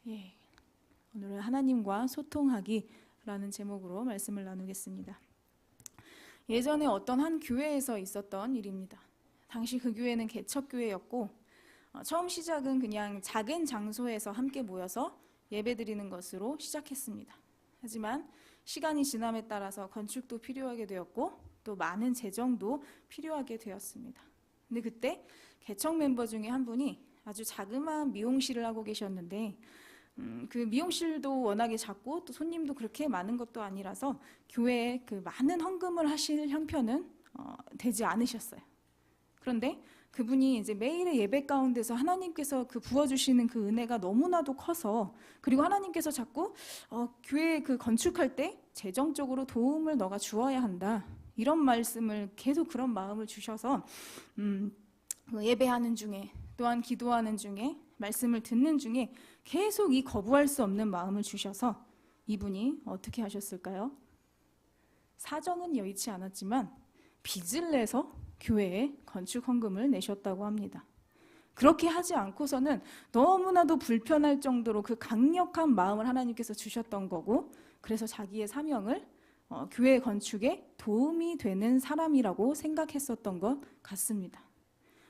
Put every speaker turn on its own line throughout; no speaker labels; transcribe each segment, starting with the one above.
예, 오늘은 하나님과 소통하기라는 제목으로 말씀을 나누겠습니다. 예전에 어떤 한 교회에서 있었던 일입니다. 당시 그 교회는 개척교회였고 처음 시작은 그냥 작은 장소에서 함께 모여서 예배드리는 것으로 시작했습니다. 하지만 시간이 지남에 따라서 건축도 필요하게 되었고 또 많은 재정도 필요하게 되었습니다. 근데 그때 개척 멤버 중에 한 분이 아주 자그마한 미용실을 하고 계셨는데 그 미용실도 워낙에 작고 또 손님도 그렇게 많은 것도 아니라서 교회에 그 많은 헌금을 하실 형편은 되지 않으셨어요. 그런데 그분이 이제 매일의 예배 가운데서 하나님께서 그 부어주시는 그 은혜가 너무나도 커서, 그리고 하나님께서 자꾸 교회 그 건축할 때 재정적으로 도움을 너가 주어야 한다, 이런 말씀을 계속 그런 마음을 주셔서 그 예배하는 중에 또한 기도하는 중에 말씀을 듣는 중에 계속 이 거부할 수 없는 마음을 주셔서 이분이 어떻게 하셨을까요? 사정은 여의치 않았지만 빚을 내서 교회에 건축 헌금을 내셨다고 합니다. 그렇게 하지 않고서는 너무나도 불편할 정도로 그 강력한 마음을 하나님께서 주셨던 거고, 그래서 자기의 사명을 교회 건축에 도움이 되는 사람이라고 생각했었던 것 같습니다.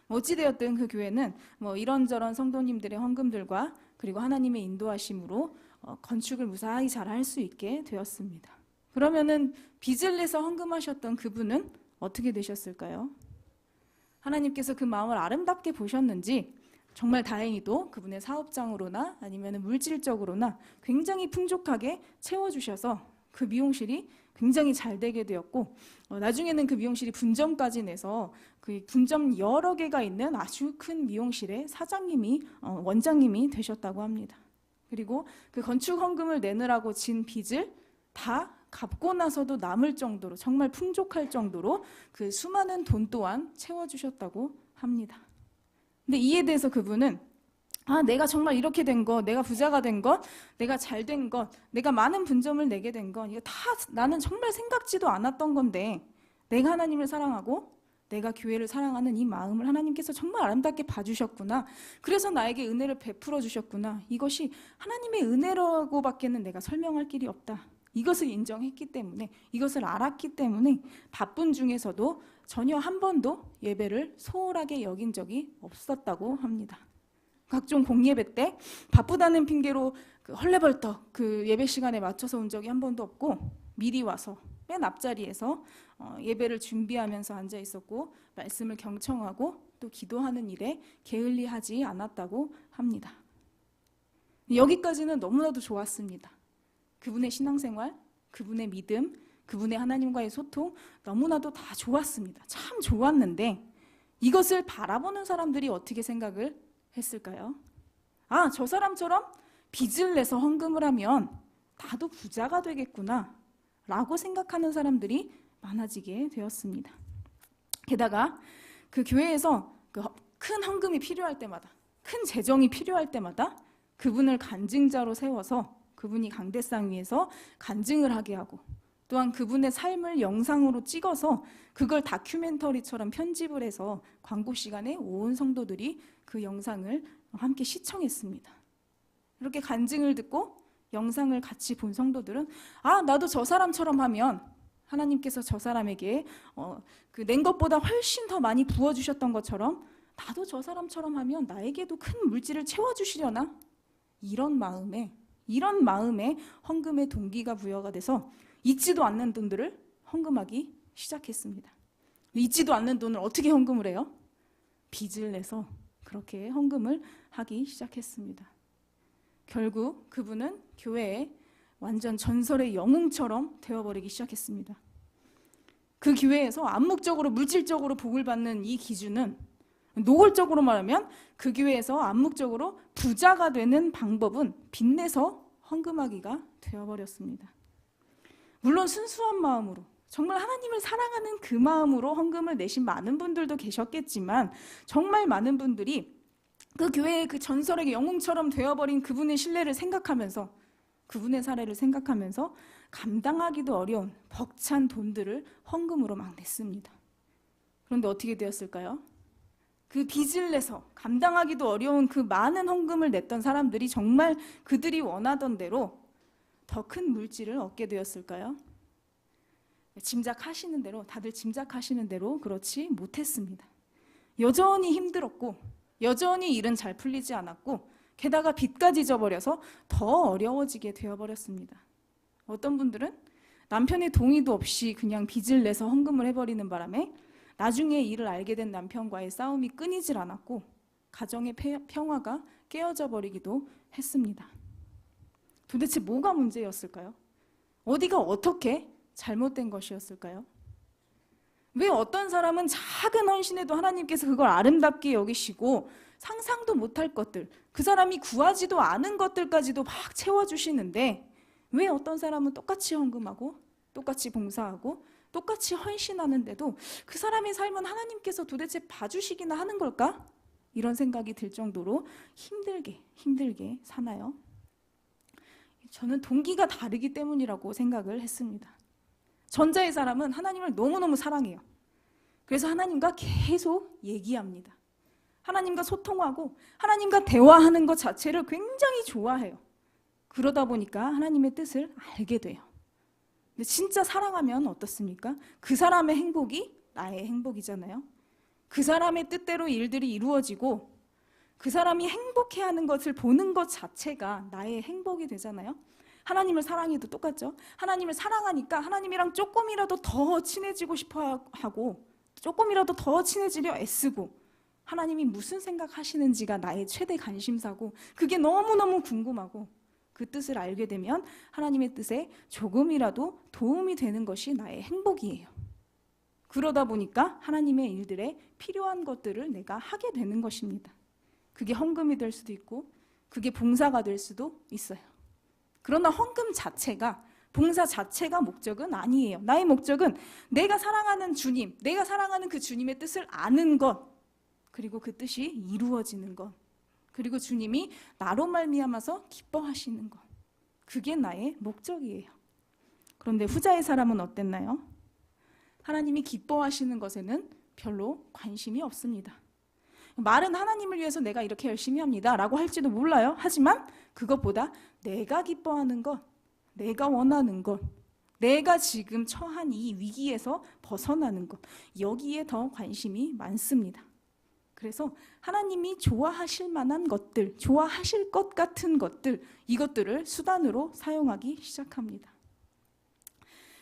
어찌되었든 그 교회는 이런저런 성도님들의 헌금들과 그리고 하나님의 인도하심으로 건축을 무사히 잘 할 수 있게 되었습니다. 그러면은 빚을 내서 헌금하셨던 그분은 어떻게 되셨을까요? 하나님께서 그 마음을 아름답게 보셨는지 정말 다행히도 그분의 사업장으로나 아니면 물질적으로나 굉장히 풍족하게 채워주셔서 그 미용실이 굉장히 잘 되게 되었고, 나중에는 그 미용실이 분점까지 내서 그 분점 여러 개가 있는 아주 큰 미용실의 사장님이 원장님이 되셨다고 합니다. 그리고 그 건축 헌금을 내느라고 진 빚을 다 갚고 나서도 남을 정도로, 정말 풍족할 정도로 그 수많은 돈 또한 채워주셨다고 합니다. 근데 이에 대해서 그분은 내가 정말 이렇게 된 것, 내가 부자가 된 것, 내가 잘 된 것, 내가 많은 분점을 내게 된 것, 이거 다 나는 정말 생각지도 않았던 건데, 내가 하나님을 사랑하고 내가 교회를 사랑하는 이 마음을 하나님께서 정말 아름답게 봐주셨구나, 그래서 나에게 은혜를 베풀어 주셨구나, 이것이 하나님의 은혜라고밖에는 내가 설명할 길이 없다, 이것을 인정했기 때문에, 이것을 알았기 때문에 바쁜 중에서도 전혀 한 번도 예배를 소홀하게 여긴 적이 없었다고 합니다. 각종 공예배 때 바쁘다는 핑계로 헐레벌떡 그 예배 시간에 맞춰서 온 적이 한 번도 없고, 미리 와서 맨 앞자리에서 예배를 준비하면서 앉아 있었고, 말씀을 경청하고 또 기도하는 일에 게을리하지 않았다고 합니다. 여기까지는 너무나도 좋았습니다. 그분의 신앙생활, 그분의 믿음, 그분의 하나님과의 소통 너무나도 다 좋았습니다. 참 좋았는데 이것을 바라보는 사람들이 어떻게 생각을 했을까요? 저 사람처럼 빚을 내서 헌금을 하면 나도 부자가 되겠구나 라고 생각하는 사람들이 많아지게 되었습니다. 게다가 그 교회에서 큰 헌금이 필요할 때마다, 큰 재정이 필요할 때마다 그분을 간증자로 세워서 그분이 강대상 위에서 간증을 하게 하고, 또한 그분의 삶을 영상으로 찍어서 그걸 다큐멘터리처럼 편집을 해서 광고 시간에 온 성도들이 그 영상을 함께 시청했습니다. 이렇게 간증을 듣고 영상을 같이 본 성도들은 나도 저 사람처럼 하면 하나님께서 저 사람에게 낸 것보다 훨씬 더 많이 부어주셨던 것처럼 나도 저 사람처럼 하면 나에게도 큰 물질을 채워주시려나? 이런 마음에 헌금의 동기가 부여가 돼서 있지도 않는 돈들을 헌금하기 시작했습니다. 있지도 않는 돈을 어떻게 헌금을 해요? 빚을 내서 그렇게 헌금을 하기 시작했습니다. 결국 그분은 교회에 완전 전설의 영웅처럼 되어버리기 시작했습니다. 그 교회에서 암묵적으로 물질적으로 복을 받는 이 기준은, 노골적으로 말하면 그 교회에서 암묵적으로 부자가 되는 방법은 빚내서 헌금하기가 되어버렸습니다. 물론 순수한 마음으로, 정말 하나님을 사랑하는 그 마음으로 헌금을 내신 많은 분들도 계셨겠지만, 정말 많은 분들이 그 교회의 그 전설의 영웅처럼 되어버린 그분의 신뢰를 생각하면서, 그분의 사례를 생각하면서 감당하기도 어려운 벅찬 돈들을 헌금으로 막 냈습니다. 그런데 어떻게 되었을까요? 그 빚을 내서 감당하기도 어려운 그 많은 헌금을 냈던 사람들이 정말 그들이 원하던 대로 더 큰 물질을 얻게 되었을까요? 짐작하시는 대로, 다들 짐작하시는 대로 그렇지 못했습니다. 여전히 힘들었고 여전히 일은 잘 풀리지 않았고 게다가 빚까지 져버려서 더 어려워지게 되어버렸습니다. 어떤 분들은 남편의 동의도 없이 그냥 빚을 내서 헌금을 해버리는 바람에 나중에 이를 알게 된 남편과의 싸움이 끊이질 않았고 가정의 평화가 깨어져 버리기도 했습니다. 도대체 뭐가 문제였을까요? 어디가 어떻게 잘못된 것이었을까요? 왜 어떤 사람은 작은 헌신에도 하나님께서 그걸 아름답게 여기시고 상상도 못할 것들, 그 사람이 구하지도 않은 것들까지도 막 채워주시는데 왜 어떤 사람은 똑같이 헌금하고 똑같이 봉사하고 똑같이 헌신하는데도 그 사람의 삶은 하나님께서 도대체 봐주시기나 하는 걸까? 이런 생각이 들 정도로 힘들게 사나요? 저는 동기가 다르기 때문이라고 생각을 했습니다. 전자의 사람은 하나님을 너무너무 사랑해요. 그래서 하나님과 계속 얘기합니다. 하나님과 소통하고 하나님과 대화하는 것 자체를 굉장히 좋아해요. 그러다 보니까 하나님의 뜻을 알게 돼요. 근데 진짜 사랑하면 어떻습니까? 그 사람의 행복이 나의 행복이잖아요. 그 사람의 뜻대로 일들이 이루어지고 그 사람이 행복해하는 것을 보는 것 자체가 나의 행복이 되잖아요. 하나님을 사랑해도 똑같죠. 하나님을 사랑하니까 하나님이랑 조금이라도 더 친해지고 싶어 하고 조금이라도 더 친해지려 애쓰고 하나님이 무슨 생각하시는지가 나의 최대 관심사고 그게 너무너무 궁금하고 그 뜻을 알게 되면 하나님의 뜻에 조금이라도 도움이 되는 것이 나의 행복이에요. 그러다 보니까 하나님의 일들에 필요한 것들을 내가 하게 되는 것입니다. 그게 헌금이 될 수도 있고 그게 봉사가 될 수도 있어요. 그러나 헌금 자체가, 봉사 자체가 목적은 아니에요. 나의 목적은 내가 사랑하는 주님, 내가 사랑하는 그 주님의 뜻을 아는 것, 그리고 그 뜻이 이루어지는 것, 그리고 주님이 나로 말미암아서 기뻐하시는 것, 그게 나의 목적이에요. 그런데 후자의 사람은 어땠나요? 하나님이 기뻐하시는 것에는 별로 관심이 없습니다. 말은 하나님을 위해서 내가 이렇게 열심히 합니다 라고 할지도 몰라요. 하지만 그것보다 내가 기뻐하는 것, 내가 원하는 것, 내가 지금 처한 이 위기에서 벗어나는 것, 여기에 더 관심이 많습니다. 그래서 하나님이 좋아하실 만한 것들, 좋아하실 것 같은 것들, 이것들을 수단으로 사용하기 시작합니다.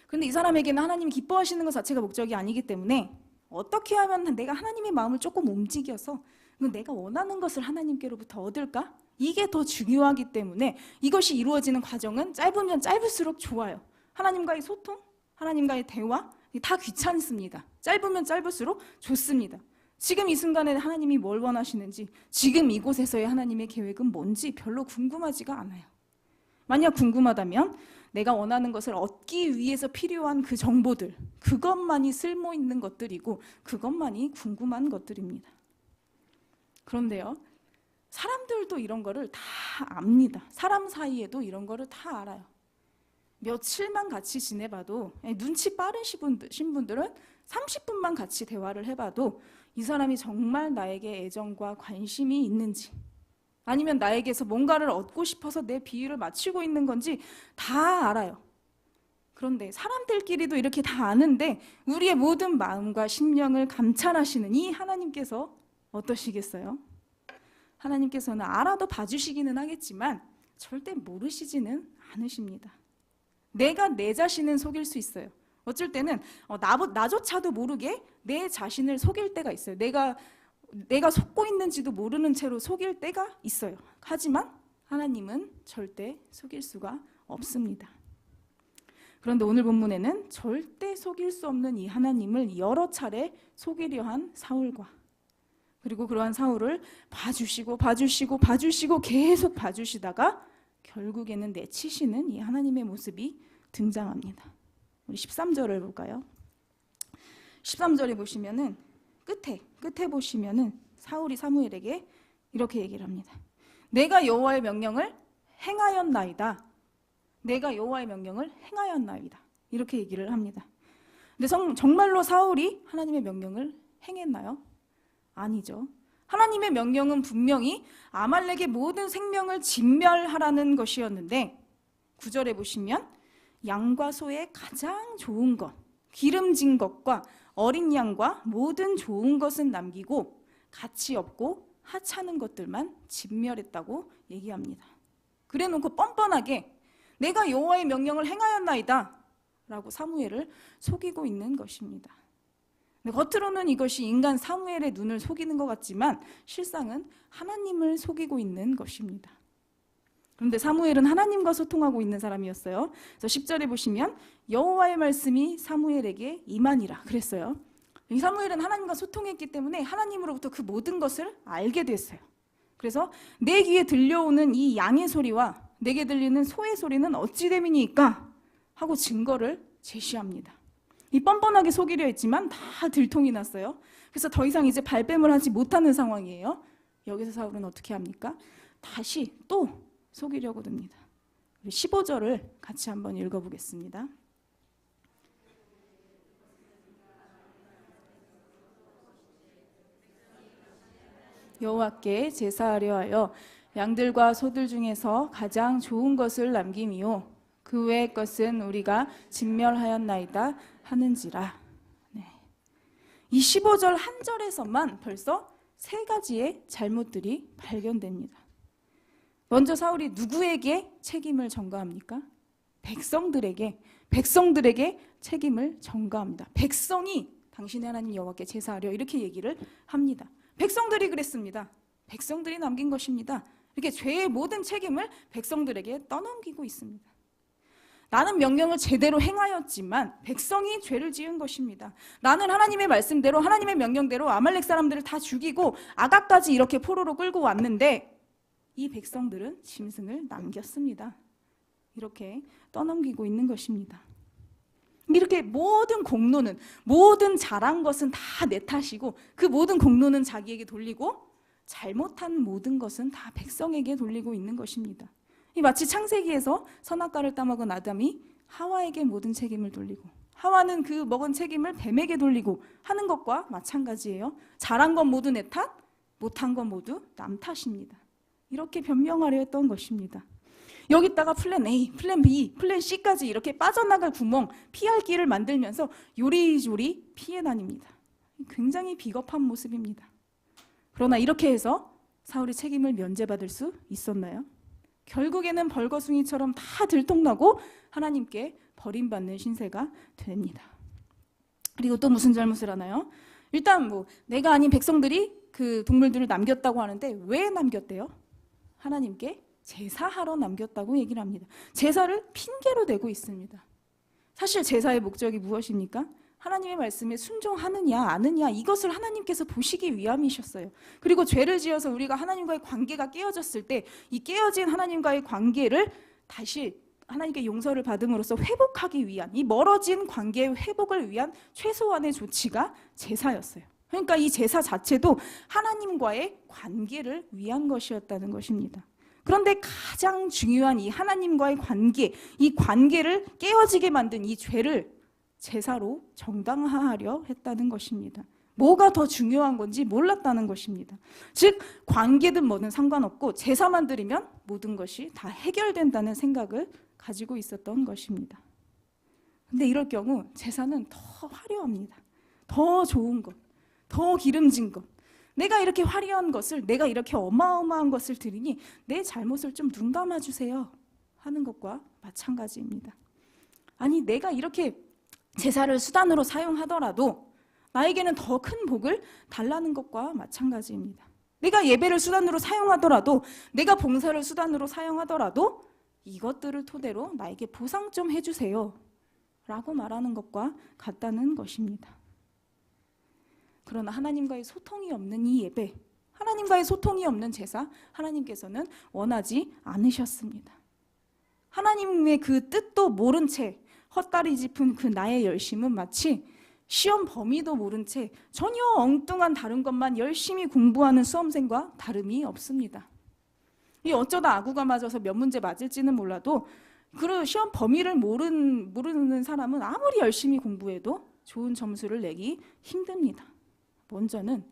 그런데 이 사람에게는 하나님이 기뻐하시는 것 자체가 목적이 아니기 때문에 어떻게 하면 내가 하나님의 마음을 조금 움직여서 내가 원하는 것을 하나님께로부터 얻을까? 이게 더 중요하기 때문에 이것이 이루어지는 과정은 짧으면 짧을수록 좋아요. 하나님과의 소통, 하나님과의 대화, 다 귀찮습니다. 짧으면 짧을수록 좋습니다. 지금 이 순간에 하나님이 뭘 원하시는지, 지금 이곳에서의 하나님의 계획은 뭔지 별로 궁금하지가 않아요. 만약 궁금하다면 내가 원하는 것을 얻기 위해서 필요한 그 정보들, 그것만이 쓸모있는 것들이고 그것만이 궁금한 것들입니다. 그런데요, 사람들도 이런 거를 다 압니다. 사람 사이에도 이런 거를 다 알아요. 며칠만 같이 지내봐도, 눈치 빠르신 분들은 30분만 같이 대화를 해봐도 이 사람이 정말 나에게 애정과 관심이 있는지, 아니면 나에게서 뭔가를 얻고 싶어서 내 비위를 맞추고 있는 건지 다 알아요. 그런데 사람들끼리도 이렇게 다 아는데 우리의 모든 마음과 심령을 감찰하시는 이 하나님께서 어떠시겠어요? 하나님께서는 알아도 봐주시기는 하겠지만 절대 모르시지는 않으십니다. 내가 내 자신은 속일 수 있어요. 어쩔 때는 나조차도 모르게 내 자신을 속일 때가 있어요. 내가 속고 있는지도 모르는 채로 속일 때가 있어요. 하지만 하나님은 절대 속일 수가 없습니다. 그런데 오늘 본문에는 절대 속일 수 없는 이 하나님을 여러 차례 속이려 한 사울과, 그리고 그러한 사울을 봐주시고 계속 봐주시다가 결국에는 내치시는 이 하나님의 모습이 등장합니다. 우리 13절을 볼까요? 13절에 보시면은 끝에 보시면은 사울이 사무엘에게 이렇게 얘기를 합니다. 내가 여호와의 명령을 행하였나이다. 내가 여호와의 명령을 행하였나이다. 이렇게 얘기를 합니다. 근데 정말로 사울이 하나님의 명령을 행했나요? 아니죠. 하나님의 명령은 분명히 아말렉의 모든 생명을 진멸하라는 것이었는데 9절에 보시면 양과 소의 가장 좋은 것, 기름진 것과 어린 양과 모든 좋은 것은 남기고 가치 없고 하찮은 것들만 진멸했다고 얘기합니다. 그래놓고 뻔뻔하게 내가 여호와의 명령을 행하였나이다 라고 사무엘을 속이고 있는 것입니다. 겉으로는 이것이 인간 사무엘의 눈을 속이는 것 같지만 실상은 하나님을 속이고 있는 것입니다. 그런데 사무엘은 하나님과 소통하고 있는 사람이었어요. 그래서 10절에 보시면 여호와의 말씀이 사무엘에게 임하니라 그랬어요. 이 사무엘은 하나님과 소통했기 때문에 하나님으로부터 그 모든 것을 알게 됐어요. 그래서 내 귀에 들려오는 이 양의 소리와 내게 들리는 소의 소리는 어찌 됨이니까 하고 증거를 제시합니다. 이 뻔뻔하게 속이려 했지만 다 들통이 났어요. 그래서 더 이상 이제 발뺌을 하지 못하는 상황이에요. 여기서 사울은 어떻게 합니까? 다시 또 속이려고 듭니다. 15절을 같이 한번 읽어보겠습니다. 여호와께 제사하려 하여 양들과 소들 중에서 가장 좋은 것을 남김이요 그 외의 것은 우리가 진멸하였나이다 하는지라. 이 15절 한 절에서만 벌써 세 가지의 잘못들이 발견됩니다. 먼저 사울이 누구에게 책임을 전가합니까? 백성들에게 책임을 전가합니다. 백성이 당신의 하나님 여호와께 제사하려 이렇게 얘기를 합니다. 백성들이 그랬습니다. 백성들이 남긴 것입니다. 이렇게 죄의 모든 책임을 백성들에게 떠넘기고 있습니다. 나는 명령을 제대로 행하였지만 백성이 죄를 지은 것입니다. 나는 하나님의 말씀대로 하나님의 명령대로 아말렉 사람들을 다 죽이고 아각까지 이렇게 포로로 끌고 왔는데 이 백성들은 짐승을 남겼습니다. 이렇게 떠넘기고 있는 것입니다. 이렇게 모든 공로는 모든 잘한 것은 다 내 탓이고 그 모든 공로는 자기에게 돌리고 잘못한 모든 것은 다 백성에게 돌리고 있는 것입니다. 이 마치 창세기에서 선악과를 따먹은 아담이 하와에게 모든 책임을 돌리고 하와는 그 먹은 책임을 뱀에게 돌리고 하는 것과 마찬가지예요. 잘한 건 모두 내 탓, 못한 건 모두 남 탓입니다. 이렇게 변명하려 했던 것입니다. 여기다가 플랜 A, 플랜 B, 플랜 C까지 이렇게 빠져나갈 구멍, 피할 길을 만들면서 요리조리 피해 다닙니다. 굉장히 비겁한 모습입니다. 그러나 이렇게 해서 사울이 책임을 면제받을 수 있었나요? 결국에는 벌거숭이처럼 다 들통나고 하나님께 버림받는 신세가 됩니다. 그리고 또 무슨 잘못을 하나요? 일단 내가 아닌 백성들이 그 동물들을 남겼다고 하는데 왜 남겼대요? 하나님께 제사하러 남겼다고 얘기를 합니다. 제사를 핑계로 대고 있습니다. 사실 제사의 목적이 무엇입니까? 하나님의 말씀에 순종하느냐 아느냐 이것을 하나님께서 보시기 위함이셨어요. 그리고 죄를 지어서 우리가 하나님과의 관계가 깨어졌을 때 이 깨어진 하나님과의 관계를 다시 하나님께 용서를 받음으로써 회복하기 위한 이 멀어진 관계의 회복을 위한 최소한의 조치가 제사였어요. 그러니까 이 제사 자체도 하나님과의 관계를 위한 것이었다는 것입니다. 그런데 가장 중요한 이 하나님과의 관계, 이 관계를 깨어지게 만든 이 죄를 제사로 정당화하려 했다는 것입니다. 뭐가 더 중요한 건지 몰랐다는 것입니다. 즉 관계든 뭐든 상관없고 제사만 드리면 모든 것이 다 해결된다는 생각을 가지고 있었던 것입니다. 근데 이럴 경우 제사는 더 화려합니다. 더 좋은 것, 더 기름진 것. 내가 이렇게 화려한 것을, 내가 이렇게 어마어마한 것을 드리니 내 잘못을 좀 눈 감아주세요 하는 것과 마찬가지입니다. 아니 내가 이렇게 제사를 수단으로 사용하더라도 나에게는 더 큰 복을 달라는 것과 마찬가지입니다. 내가 예배를 수단으로 사용하더라도 내가 봉사를 수단으로 사용하더라도 이것들을 토대로 나에게 보상 좀 해주세요 라고 말하는 것과 같다는 것입니다. 그러나 하나님과의 소통이 없는 이 예배, 하나님과의 소통이 없는 제사, 하나님께서는 원하지 않으셨습니다. 하나님의 그 뜻도 모른 채 헛다리 짚은 그 나의 열심은 마치 시험 범위도 모른 채 전혀 엉뚱한 다른 것만 열심히 공부하는 수험생과 다름이 없습니다. 이 어쩌다 아구가 맞아서 몇 문제 맞을지는 몰라도 그 시험 범위를 모르는 사람은 아무리 열심히 공부해도 좋은 점수를 내기 힘듭니다. 먼저는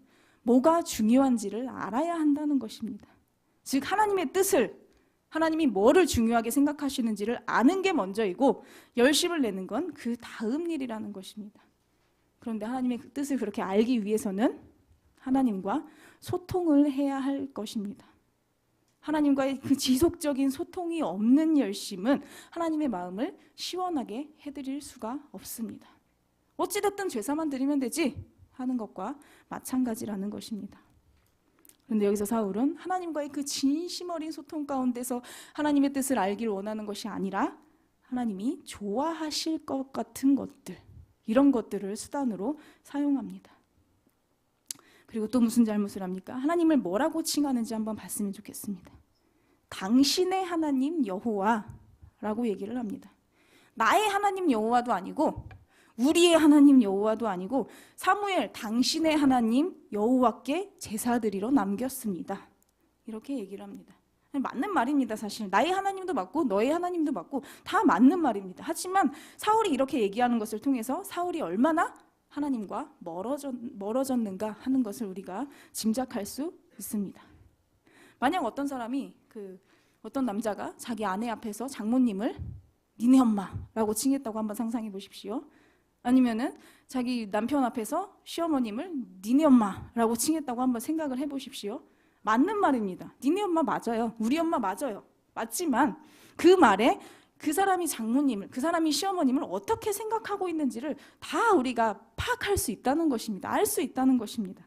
뭐가 중요한지를 알아야 한다는 것입니다. 즉 하나님의 뜻을, 하나님이 뭐를 중요하게 생각하시는지를 아는 게 먼저이고 열심을 내는 건 그 다음 일이라는 것입니다. 그런데 하나님의 그 뜻을 그렇게 알기 위해서는 하나님과 소통을 해야 할 것입니다. 하나님과의 그 지속적인 소통이 없는 열심은 하나님의 마음을 시원하게 해드릴 수가 없습니다. 어찌됐든 제사만 드리면 되지 하는 것과 마찬가지라는 것입니다. 그런데 여기서 사울은 하나님과의 그 진심 어린 소통 가운데서 하나님의 뜻을 알길 원하는 것이 아니라 하나님이 좋아하실 것 같은 것들, 이런 것들을 수단으로 사용합니다. 그리고 또 무슨 잘못을 합니까? 하나님을 뭐라고 칭하는지 한번 봤으면 좋겠습니다. 당신의 하나님 여호와라고 얘기를 합니다. 나의 하나님 여호와도 아니고 우리의 하나님 여호와도 아니고 사무엘 당신의 하나님 여호와께 제사드리러 남겼습니다. 이렇게 얘기를 합니다. 맞는 말입니다. 사실 나의 하나님도 맞고 너의 하나님도 맞고 다 맞는 말입니다. 하지만 사울이 이렇게 얘기하는 것을 통해서 사울이 얼마나 하나님과 멀어졌는가 하는 것을 우리가 짐작할 수 있습니다. 만약 어떤 사람이 어떤 남자가 자기 아내 앞에서 장모님을 니네 엄마라고 칭했다고 한번 상상해 보십시오. 아니면은 자기 남편 앞에서 시어머님을 니네 엄마라고 칭했다고 한번 생각을 해보십시오. 맞는 말입니다. 니네 엄마 맞아요. 우리 엄마 맞아요. 맞지만 그 말에 그 사람이 장모님을, 그 사람이 시어머님을 어떻게 생각하고 있는지를 다 우리가 파악할 수 있다는 것입니다. 알 수 있다는 것입니다.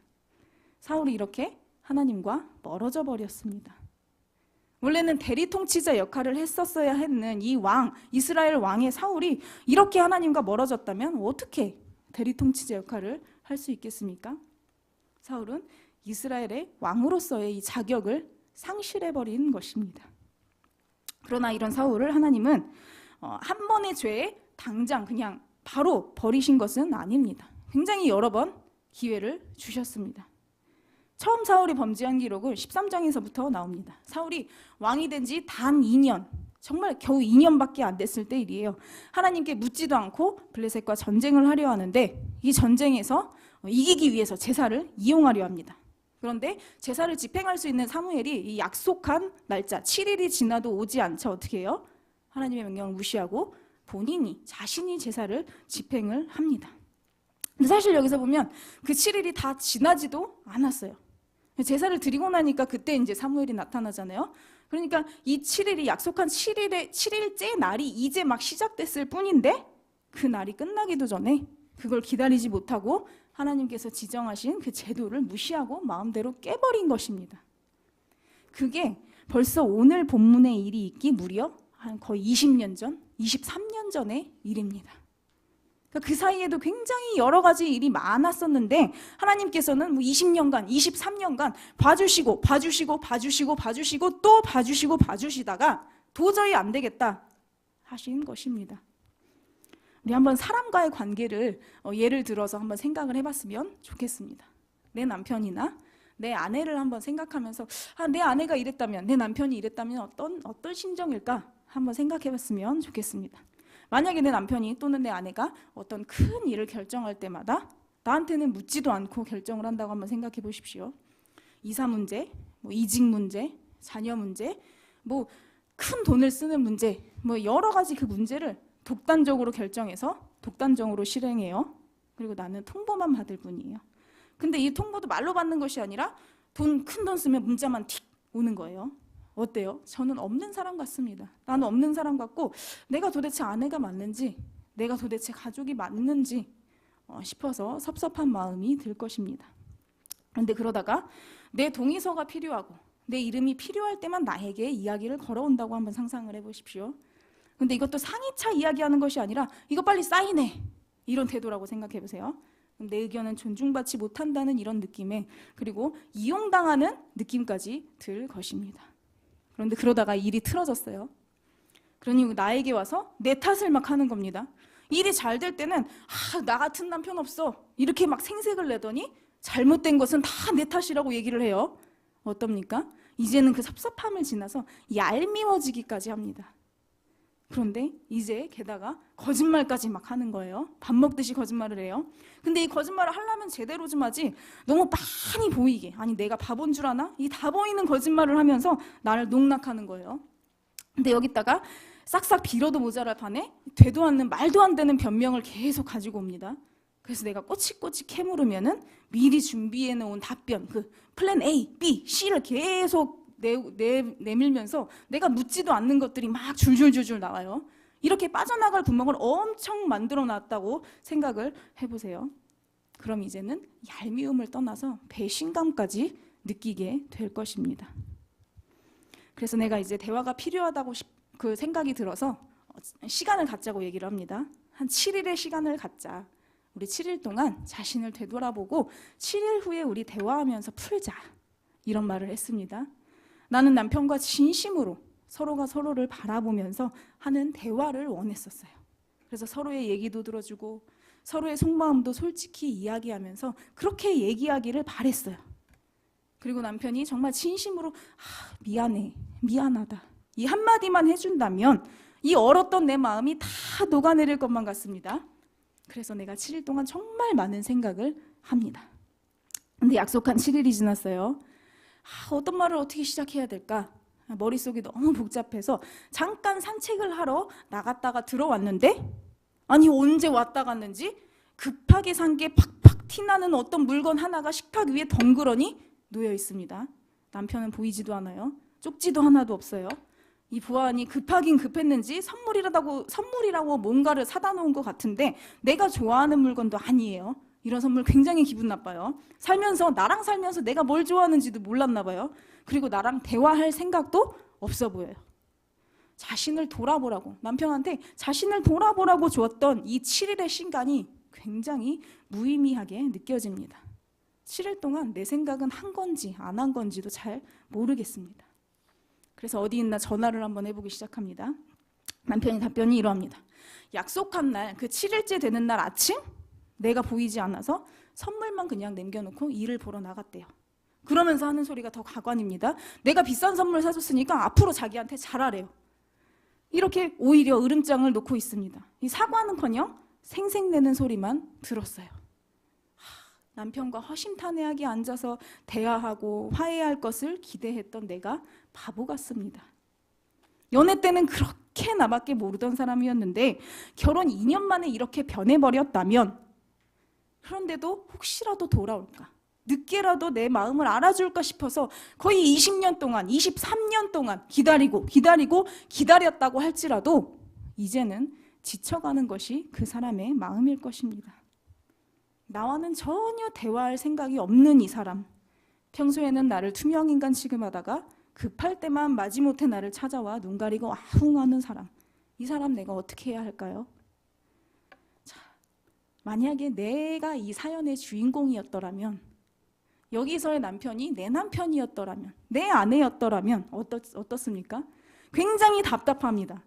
사울이 이렇게 하나님과 멀어져 버렸습니다. 원래는 대리 통치자 역할을 했었어야 했는 이 왕, 이스라엘 왕의 사울이 이렇게 하나님과 멀어졌다면 어떻게 대리 통치자 역할을 할 수 있겠습니까? 사울은 이스라엘의 왕으로서의 이 자격을 상실해버린 것입니다. 그러나 이런 사울을 하나님은 한 번의 죄에 당장 그냥 바로 버리신 것은 아닙니다. 굉장히 여러 번 기회를 주셨습니다. 처음 사울이 범죄한 기록을 13장에서부터 나옵니다. 사울이 왕이 된 지 단 2년, 정말 겨우 2년밖에 안 됐을 때 일이에요. 하나님께 묻지도 않고 블레셋과 전쟁을 하려 하는데 이 전쟁에서 이기기 위해서 제사를 이용하려 합니다. 그런데 제사를 집행할 수 있는 사무엘이 이 약속한 날짜 7일이 지나도 오지 않자 어떻게 해요? 하나님의 명령을 무시하고 본인이 자신이 제사를 집행을 합니다. 근데 사실 여기서 보면 그 7일이 다 지나지도 않았어요. 제사를 드리고 나니까 그때 이제 사무엘이 나타나잖아요. 그러니까 이 7일이 약속한 7일째 날이 이제 막 시작됐을 뿐인데 그 날이 끝나기도 전에 그걸 기다리지 못하고 하나님께서 지정하신 그 제도를 무시하고 마음대로 깨버린 것입니다. 그게 벌써 오늘 본문의 일이 있기 무려 한 거의 20년 전, 23년 전의 일입니다. 그 사이에도 굉장히 여러 가지 일이 많았었는데 하나님께서는 20년간, 23년간 봐주시고 또 봐주시다가 도저히 안 되겠다 하신 것입니다. 우리 한번 사람과의 관계를 예를 들어서 한번 생각을 해봤으면 좋겠습니다. 내 남편이나 내 아내를 한번 생각하면서 내 아내가 이랬다면, 내 남편이 이랬다면 어떤 심정일까 한번 생각해봤으면 좋겠습니다. 만약에 내 남편이 또는 내 아내가 어떤 큰 일을 결정할 때마다 나한테는 묻지도 않고 결정을 한다고 한번 생각해 보십시오. 이사 문제, 이직 문제, 자녀 문제, 큰 돈을 쓰는 문제, 여러 가지 그 문제를 독단적으로 결정해서 독단적으로 실행해요. 그리고 나는 통보만 받을 뿐이에요. 근데 이 통보도 말로 받는 것이 아니라 큰 돈 쓰면 문자만 틱 오는 거예요. 어때요? 저는 없는 사람 같습니다. 나는 없는 사람 같고 내가 도대체 아내가 맞는지, 내가 도대체 가족이 맞는지 싶어서 섭섭한 마음이 들 것입니다. 그런데 그러다가 내 동의서가 필요하고 내 이름이 필요할 때만 나에게 이야기를 걸어온다고 한번 상상을 해보십시오. 근데 이것도 상이차 이야기하는 것이 아니라 이거 빨리 사인해, 이런 태도라고 생각해보세요. 내 의견은 존중받지 못한다는 이런 느낌에, 그리고 이용당하는 느낌까지 들 것입니다. 그런데 그러다가 일이 틀어졌어요. 그러니 나에게 와서 내 탓을 막 하는 겁니다. 일이 잘 될 때는 나 같은 남편 없어 이렇게 막 생색을 내더니 잘못된 것은 다 내 탓이라고 얘기를 해요. 어떻습니까? 이제는 그 섭섭함을 지나서 얄미워지기까지 합니다. 그런데 이제 게다가 거짓말까지 막 하는 거예요. 밥 먹듯이 거짓말을 해요. 근데 이 거짓말을 하려면 거짓말은 제대로 좀 하지 너무 많이 보이게, 아니 내가 바본 줄 아나? 이 다 보이는 거짓말을 하면서 나를 농락하는 거예요. 근데 여기다가 싹싹 빌어도 모자랄 판에 되도 않는 말도 안 되는 변명을 계속 가지고 옵니다. 그래서 내가 꼬치꼬치 캐물으면은 미리 준비해 놓은 답변, 그 플랜 A, B, C를 계속 내밀면서 내가 묻지도 않는 것들이 막 줄줄줄줄 나와요. 이렇게 빠져나갈 구멍을 엄청 만들어 놨다고 생각을 해보세요. 그럼 이제는 얄미움을 떠나서 배신감까지 느끼게 될 것입니다. 그래서 내가 이제 대화가 필요하다고 그 생각이 들어서 시간을 갖자고 얘기를 합니다. 한 7일의 시간을 갖자. 우리 7일 동안 자신을 되돌아보고 7일 후에 우리 대화하면서 풀자. 이런 말을 했습니다. 나는 남편과 진심으로 서로가 서로를 바라보면서 하는 대화를 원했었어요. 그래서 서로의 얘기도 들어주고 서로의 속마음도 솔직히 이야기하면서 그렇게 얘기하기를 바랬어요. 그리고 남편이 정말 진심으로 미안해, 미안하다 이 한마디만 해준다면 이 얼었던 내 마음이 다 녹아내릴 것만 같습니다. 그래서 내가 7일 동안 정말 많은 생각을 합니다. 근데 약속한 7일이 지났어요. 어떤 말을 어떻게 시작해야 될까? 머릿속이 너무 복잡해서 잠깐 산책을 하러 나갔다가 들어왔는데, 아니 언제 왔다 갔는지 급하게 산 게 팍팍 티나는 어떤 물건 하나가 식탁 위에 덩그러니 놓여 있습니다. 남편은 보이지도 않아요. 쪽지도 하나도 없어요. 이 보안이 급하긴 급했는지 선물이라고 뭔가를 사다 놓은 것 같은데 내가 좋아하는 물건도 아니에요. 이런 선물 굉장히 기분 나빠요. 나랑 살면서 내가 뭘 좋아하는지도 몰랐나 봐요. 그리고 나랑 대화할 생각도 없어 보여요. 자신을 돌아보라고, 남편한테 자신을 돌아보라고 주었던 이 7일의 시간이 굉장히 무의미하게 느껴집니다. 7일 동안 내 생각은 한 건지 안 한 건지도 잘 모르겠습니다. 그래서 어디 있나 전화를 한번 해보기 시작합니다. 남편이 답변이 이러합니다. 약속한 날, 그 7일째 되는 날 아침 내가 보이지 않아서 선물만 그냥 남겨놓고 일을 보러 나갔대요. 그러면서 하는 소리가 더 가관입니다. 내가 비싼 선물 사줬으니까 앞으로 자기한테 잘하래요. 이렇게 오히려 으름장을 놓고 있습니다. 이 사과는커녕 생색내는 소리만 들었어요. 남편과 허심탄회하게 앉아서 대화하고 화해할 것을 기대했던 내가 바보 같습니다. 연애 때는 그렇게 나밖에 모르던 사람이었는데 결혼 2년 만에 이렇게 변해버렸다면, 그런데도 혹시라도 돌아올까, 늦게라도 내 마음을 알아줄까 싶어서 거의 20년 동안, 23년 동안 기다렸다고 할지라도 이제는 지쳐가는 것이 그 사람의 마음일 것입니다. 나와는 전혀 대화할 생각이 없는 이 사람, 평소에는 나를 투명인간 취급하다가 급할 때만 마지못해 나를 찾아와 눈 가리고 아웅하는 사람, 이 사람 내가 어떻게 해야 할까요? 자, 만약에 내가 이 사연의 주인공이었더라면, 여기서의 남편이 내 남편이었더라면, 내 아내였더라면 어떻습니까? 굉장히 답답합니다.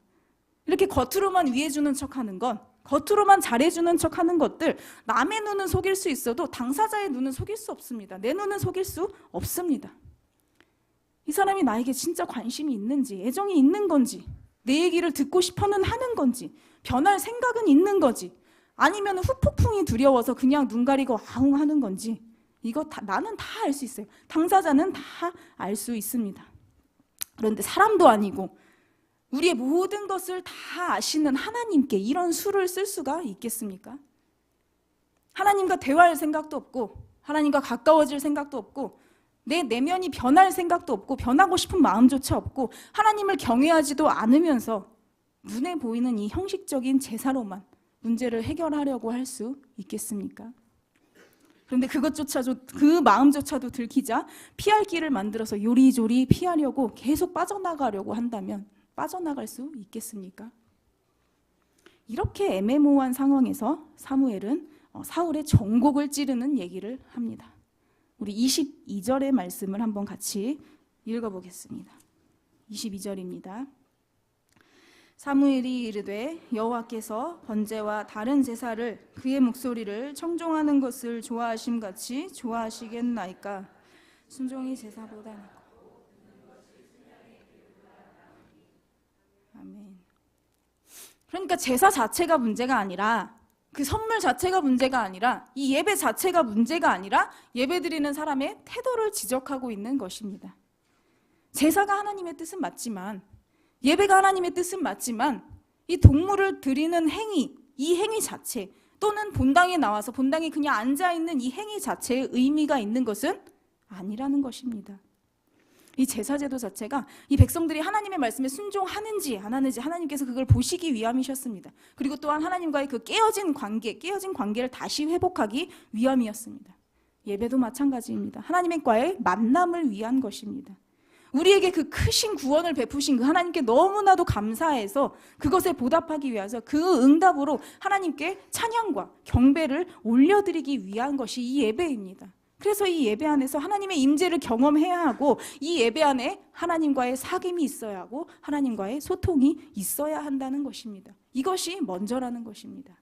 이렇게 겉으로만 위해주는 척하는 건, 겉으로만 잘해주는 척하는 것들, 남의 눈은 속일 수 있어도 당사자의 눈은 속일 수 없습니다. 내 눈은 속일 수 없습니다. 이 사람이 나에게 진짜 관심이 있는지, 애정이 있는 건지, 내 얘기를 듣고 싶어는 하는 건지, 변할 생각은 있는 거지, 아니면 후폭풍이 두려워서 그냥 눈 가리고 아웅하는 건지, 이거 나는 다 알 수 있어요. 당사자는 다 알 수 있습니다. 그런데 사람도 아니고 우리의 모든 것을 다 아시는 하나님께 이런 수를 쓸 수가 있겠습니까? 하나님과 대화할 생각도 없고, 하나님과 가까워질 생각도 없고, 내 내면이 변할 생각도 없고, 변하고 싶은 마음조차 없고, 하나님을 경외하지도 않으면서 눈에 보이는 이 형식적인 제사로만 문제를 해결하려고 할 수 있겠습니까? 그런데 그 마음조차도 들키자 피할 길을 만들어서 요리조리 피하려고 계속 빠져나가려고 한다면 빠져나갈 수 있겠습니까? 이렇게 애매모호한 상황에서 사무엘은 사울의 정곡을 찌르는 얘기를 합니다. 우리 22절의 말씀을 한번 같이 읽어보겠습니다. 22절입니다. 사무엘이 이르되 여호와께서 번제와 다른 제사를 그의 목소리를 청종하는 것을 좋아하심같이 좋아하시겠나이까? 순종이 제사보다 낫고. 아멘. 그러니까 제사 자체가 문제가 아니라 그 그 선물 자체가 문제가 아니라 이 예배 자체가 문제가 아니라 예배드리는 사람의 태도를 지적하고 있는 것입니다. 제사가 하나님의 뜻은 맞지만, 예배가 하나님의 뜻은 맞지만, 이 동물을 드리는 행위, 이 행위 자체, 또는 본당에 나와서 본당에 그냥 앉아있는 이 행위 자체에 의미가 있는 것은 아니라는 것입니다. 이 제사제도 자체가 이 백성들이 하나님의 말씀에 순종하는지 안 하는지 하나님께서 그걸 보시기 위함이셨습니다. 그리고 또한 하나님과의 그 깨어진 관계를 다시 회복하기 위함이었습니다. 예배도 마찬가지입니다. 하나님과의 만남을 위한 것입니다. 우리에게 그 크신 구원을 베푸신 그 하나님께 너무나도 감사해서 그것에 보답하기 위해서 그 응답으로 하나님께 찬양과 경배를 올려드리기 위한 것이 이 예배입니다. 그래서 이 예배 안에서 하나님의 임재를 경험해야 하고, 이 예배 안에 하나님과의 사귐이 있어야 하고 하나님과의 소통이 있어야 한다는 것입니다. 이것이 먼저라는 것입니다.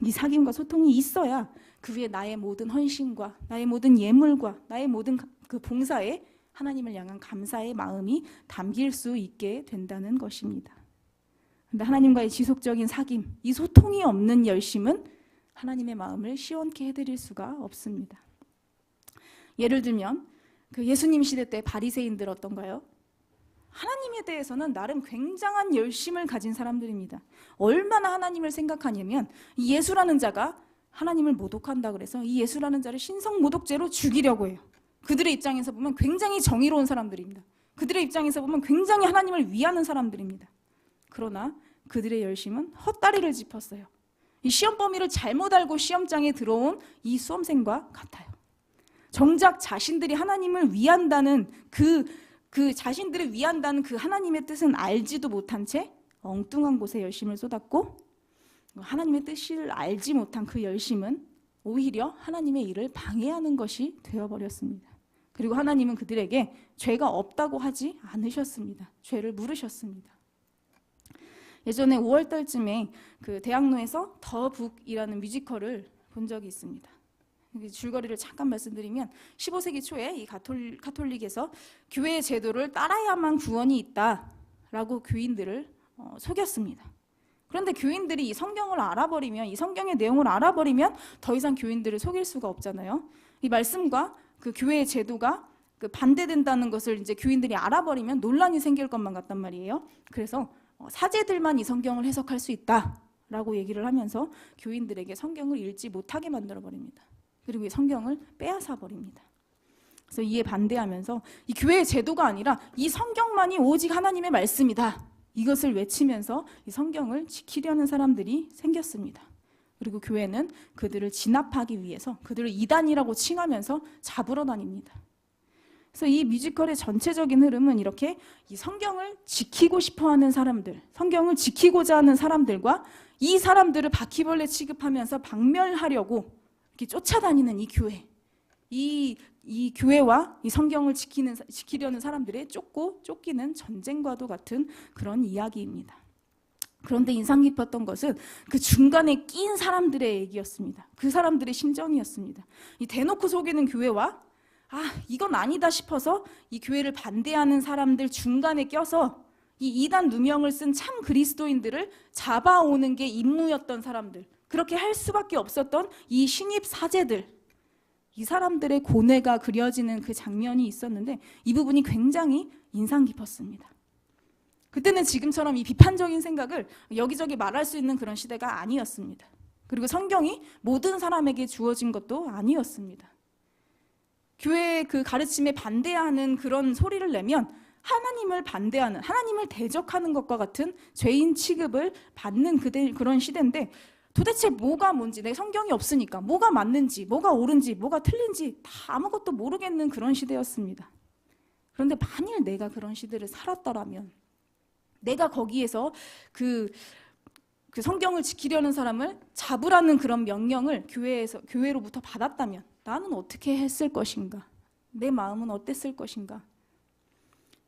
이 사귐과 소통이 있어야 그 위에 나의 모든 헌신과 나의 모든 예물과 나의 모든 그 봉사에 하나님을 향한 감사의 마음이 담길 수 있게 된다는 것입니다. 그런데 하나님과의 지속적인 사귐, 이 소통이 없는 열심은 하나님의 마음을 시원케 해드릴 수가 없습니다. 예를 들면 그 예수님 시대 때 바리새인들 어떤가요? 하나님에 대해서는 나름 굉장한 열심을 가진 사람들입니다. 얼마나 하나님을 생각하냐면 이 예수라는 자가 하나님을 모독한다 그래서 이 예수라는 자를 신성모독죄로 죽이려고 해요. 그들의 입장에서 보면 굉장히 정의로운 사람들입니다. 그들의 입장에서 보면 굉장히 하나님을 위하는 사람들입니다. 그러나 그들의 열심은 헛다리를 짚었어요. 이 시험 범위를 잘못 알고 시험장에 들어온 이 수험생과 같아요. 정작 자신들이 하나님을 위한다는 그 자신들을 위한다는 그 하나님의 뜻은 알지도 못한 채 엉뚱한 곳에 열심을 쏟았고, 하나님의 뜻을 알지 못한 그 열심은 오히려 하나님의 일을 방해하는 것이 되어버렸습니다. 그리고 하나님은 그들에게 죄가 없다고 하지 않으셨습니다. 죄를 물으셨습니다. 예전에 5월달쯤에 그 대학로에서 더 북이라는 뮤지컬을 본 적이 있습니다. 줄거리를 잠깐 말씀드리면 15세기 초에 이 가톨릭에서 교회의 제도를 따라야만 구원이 있다라고 교인들을 속였습니다. 그런데 교인들이 이 성경을 알아버리면, 이 성경의 내용을 알아버리면 더 이상 교인들을 속일 수가 없잖아요. 이 말씀과 그 교회의 제도가 그 반대된다는 것을 이제 교인들이 알아버리면 논란이 생길 것만 같단 말이에요. 그래서 사제들만 이 성경을 해석할 수 있다라고 얘기를 하면서 교인들에게 성경을 읽지 못하게 만들어버립니다. 그리고 이 성경을 빼앗아 버립니다. 그래서 이에 반대하면서 이 교회의 제도가 아니라 이 성경만이 오직 하나님의 말씀이다, 이것을 외치면서 이 성경을 지키려는 사람들이 생겼습니다. 그리고 교회는 그들을 진압하기 위해서 그들을 이단이라고 칭하면서 잡으러 다닙니다. 그래서 이 뮤지컬의 전체적인 흐름은 이렇게 이 성경을 지키고 싶어하는 사람들, 성경을 지키고자 하는 사람들과 이 사람들을 바퀴벌레 취급하면서 박멸하려고 이렇게 쫓아다니는 이 교회, 이 교회와 이 성경을 지키려는 사람들의 쫓기는 전쟁과도 같은 그런 이야기입니다. 그런데 인상 깊었던 것은 그 중간에 낀 사람들의 얘기였습니다. 그 사람들의 심정이었습니다. 이 대놓고 속이는 교회와 이건 아니다 싶어서 이 교회를 반대하는 사람들 중간에 껴서 이 이단 누명을 쓴 참 그리스도인들을 잡아오는 게 임무였던 사람들, 그렇게 할 수밖에 없었던 이 신입 사제들, 이 사람들의 고뇌가 그려지는 그 장면이 있었는데 이 부분이 굉장히 인상 깊었습니다. 그때는 지금처럼 이 비판적인 생각을 여기저기 말할 수 있는 그런 시대가 아니었습니다. 그리고 성경이 모든 사람에게 주어진 것도 아니었습니다. 교회의 그 가르침에 반대하는 그런 소리를 내면 하나님을 반대하는, 하나님을 대적하는 것과 같은 죄인 취급을 받는 그런 시대인데, 도대체 뭐가 뭔지, 내 성경이 없으니까 뭐가 맞는지, 뭐가 옳은지, 뭐가 틀린지 다 아무것도 모르겠는 그런 시대였습니다. 그런데 만일 내가 그런 시대를 살았더라면, 내가 거기에서 그 성경을 지키려는 사람을 잡으라는 그런 명령을 교회로부터 받았다면 나는 어떻게 했을 것인가? 내 마음은 어땠을 것인가?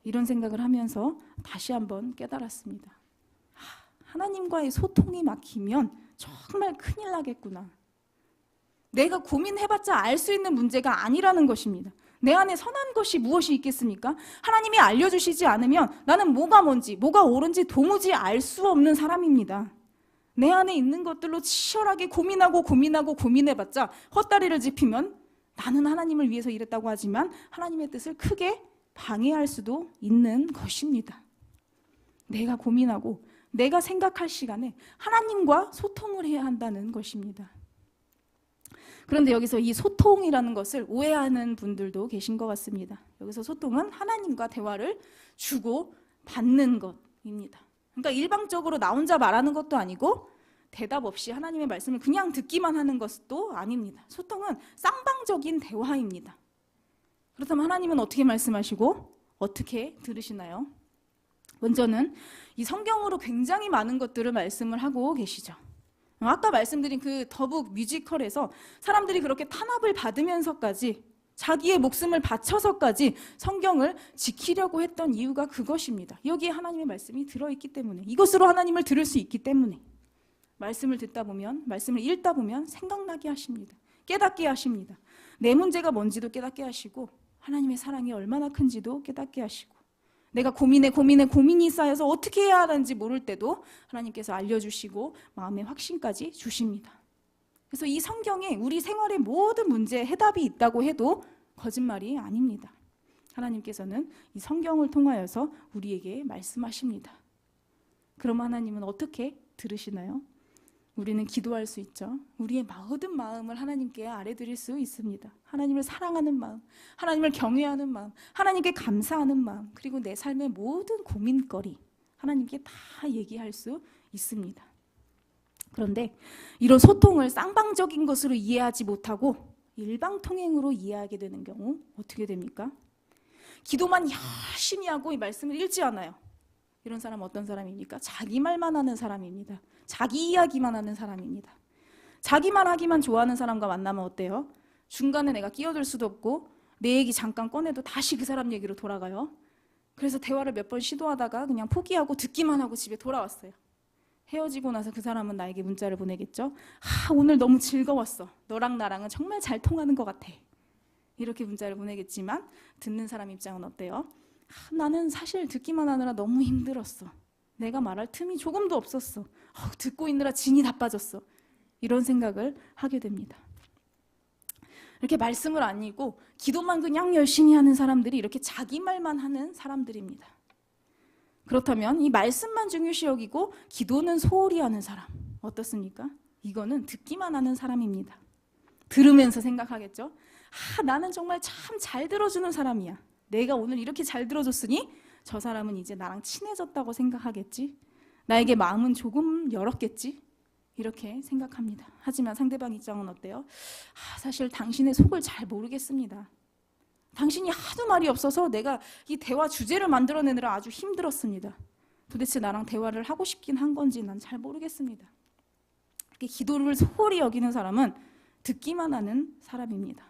이런 생각을 하면서 다시 한번 깨달았습니다. 하나님과의 소통이 막히면 정말 큰일 나겠구나. 내가 고민해봤자 알 수 있는 문제가 아니라는 것입니다. 내 안에 선한 것이 무엇이 있겠습니까? 하나님이 알려주시지 않으면 나는 뭐가 뭔지, 뭐가 옳은지 도무지 알 수 없는 사람입니다. 내 안에 있는 것들로 치열하게 고민해봤자 헛다리를 짚으면 나는 하나님을 위해서 일했다고 하지만 하나님의 뜻을 크게 방해할 수도 있는 것입니다. 내가 고민하고 내가 생각할 시간에 하나님과 소통을 해야 한다는 것입니다. 그런데 여기서 이 소통이라는 것을 오해하는 분들도 계신 것 같습니다. 여기서 소통은 하나님과 대화를 주고 받는 것입니다. 그러니까 일방적으로 나 혼자 말하는 것도 아니고 대답 없이 하나님의 말씀을 그냥 듣기만 하는 것도 아닙니다. 소통은 쌍방적인 대화입니다. 그렇다면 하나님은 어떻게 말씀하시고 어떻게 들으시나요? 먼저는 이 성경으로 굉장히 많은 것들을 말씀을 하고 계시죠. 아까 말씀드린 그 더북 뮤지컬에서 사람들이 그렇게 탄압을 받으면서까지 자기의 목숨을 바쳐서까지 성경을 지키려고 했던 이유가 그것입니다. 여기에 하나님의 말씀이 들어있기 때문에, 이것으로 하나님을 들을 수 있기 때문에 말씀을 듣다 보면, 말씀을 읽다 보면 생각나게 하십니다. 깨닫게 하십니다. 내 문제가 뭔지도 깨닫게 하시고 하나님의 사랑이 얼마나 큰지도 깨닫게 하시고 내가 고민이 쌓여서 어떻게 해야 하는지 모를 때도 하나님께서 알려주시고 마음의 확신까지 주십니다. 그래서 이 성경에 우리 생활의 모든 문제에 해답이 있다고 해도 거짓말이 아닙니다. 하나님께서는 이 성경을 통하여서 우리에게 말씀하십니다. 그럼 하나님은 어떻게 들으시나요? 우리는 기도할 수 있죠. 우리의 모든 마음을 하나님께 아뢰드릴 수 있습니다. 하나님을 사랑하는 마음, 하나님을 경외하는 마음, 하나님께 감사하는 마음, 그리고 내 삶의 모든 고민거리 하나님께 다 얘기할 수 있습니다. 그런데 이런 소통을 쌍방적인 것으로 이해하지 못하고 일방통행으로 이해하게 되는 경우 어떻게 됩니까? 기도만 열심히 하고 이 말씀을 읽지 않아요. 이런 사람은 어떤 사람입니까? 자기 말만 하는 사람입니다. 자기 이야기만 하는 사람입니다. 자기만 하기만 좋아하는 사람과 만나면 어때요? 중간에 내가 끼어들 수도 없고 내 얘기 잠깐 꺼내도 다시 그 사람 얘기로 돌아가요. 그래서 대화를 몇 번 시도하다가 그냥 포기하고 듣기만 하고 집에 돌아왔어요. 헤어지고 나서 그 사람은 나에게 문자를 보내겠죠. 오늘 너무 즐거웠어. 너랑 나랑은 정말 잘 통하는 것 같아. 이렇게 문자를 보내겠지만 듣는 사람 입장은 어때요? 나는 사실 듣기만 하느라 너무 힘들었어. 내가 말할 틈이 조금도 없었어. 듣고 있느라 진이 다 빠졌어. 이런 생각을 하게 됩니다. 이렇게 말씀을 안 읽고 기도만 그냥 열심히 하는 사람들이 이렇게 자기 말만 하는 사람들입니다. 그렇다면 이 말씀만 중요시 여기고 기도는 소홀히 하는 사람 어떻습니까? 이거는 듣기만 하는 사람입니다. 들으면서 생각하겠죠. 나는 정말 참 잘 들어주는 사람이야. 내가 오늘 이렇게 잘 들어줬으니 저 사람은 이제 나랑 친해졌다고 생각하겠지. 나에게 마음은 조금 열었겠지. 이렇게 생각합니다. 하지만 상대방 입장은 어때요? 사실 당신의 속을 잘 모르겠습니다. 당신이 하도 말이 없어서 내가 이 대화 주제를 만들어내느라 아주 힘들었습니다. 도대체 나랑 대화를 하고 싶긴 한 건지 난 잘 모르겠습니다. 이렇게 기도를 소홀히 여기는 사람은 듣기만 하는 사람입니다.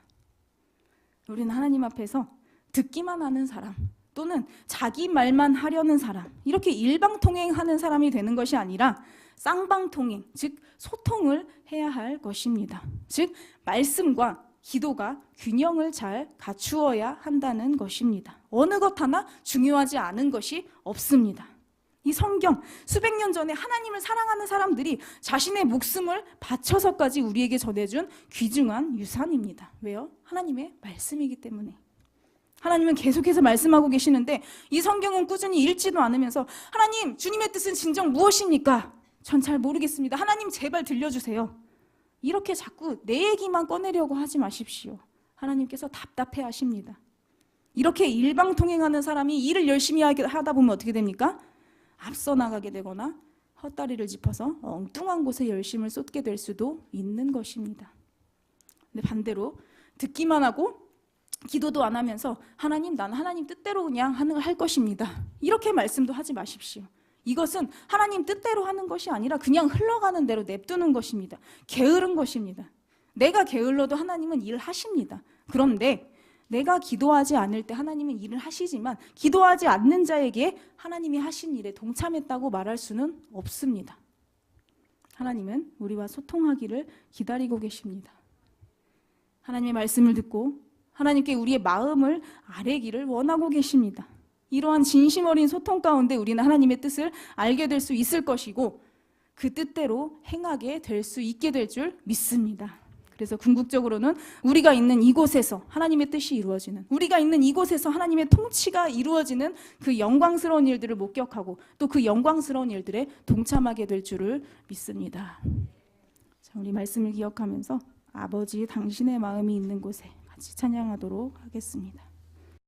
우리는 하나님 앞에서 듣기만 하는 사람 또는 자기 말만 하려는 사람 이렇게 일방통행하는 사람이 되는 것이 아니라 쌍방통행, 즉 소통을 해야 할 것입니다. 즉 말씀과 기도가 균형을 잘 갖추어야 한다는 것입니다. 어느 것 하나 중요하지 않은 것이 없습니다. 이 성경 수백 년 전에 하나님을 사랑하는 사람들이 자신의 목숨을 바쳐서까지 우리에게 전해준 귀중한 유산입니다. 왜요? 하나님의 말씀이기 때문에. 하나님은 계속해서 말씀하고 계시는데 이 성경은 꾸준히 읽지도 않으면서 하나님, 주님의 뜻은 진정 무엇입니까? 전 잘 모르겠습니다. 하나님 제발 들려주세요. 이렇게 자꾸 내 얘기만 꺼내려고 하지 마십시오. 하나님께서 답답해 하십니다. 이렇게 일방통행하는 사람이 일을 열심히 하다 보면 어떻게 됩니까? 앞서 나가게 되거나 헛다리를 짚어서 엉뚱한 곳에 열심을 쏟게 될 수도 있는 것입니다. 근데 반대로 듣기만 하고 기도도 안 하면서 하나님, 나는 하나님 뜻대로 그냥 할 것입니다. 이렇게 말씀도 하지 마십시오. 이것은 하나님 뜻대로 하는 것이 아니라 그냥 흘러가는 대로 냅두는 것입니다. 게으른 것입니다. 내가 게을러도 하나님은 일을 하십니다. 그런데 내가 기도하지 않을 때 하나님은 일을 하시지만 기도하지 않는 자에게 하나님이 하신 일에 동참했다고 말할 수는 없습니다. 하나님은 우리와 소통하기를 기다리고 계십니다. 하나님의 말씀을 듣고 하나님께 우리의 마음을 아뢰기를 원하고 계십니다. 이러한 진심 어린 소통 가운데 우리는 하나님의 뜻을 알게 될 수 있을 것이고 그 뜻대로 행하게 될 수 있게 될 줄 믿습니다. 그래서 궁극적으로는 우리가 있는 이곳에서 하나님의 뜻이 이루어지는, 우리가 있는 이곳에서 하나님의 통치가 이루어지는 그 영광스러운 일들을 목격하고 또 그 영광스러운 일들에 동참하게 될 줄을 믿습니다. 자, 우리 말씀을 기억하면서 아버지 당신의 마음이 있는 곳에 같이 찬양하도록 하겠습니다.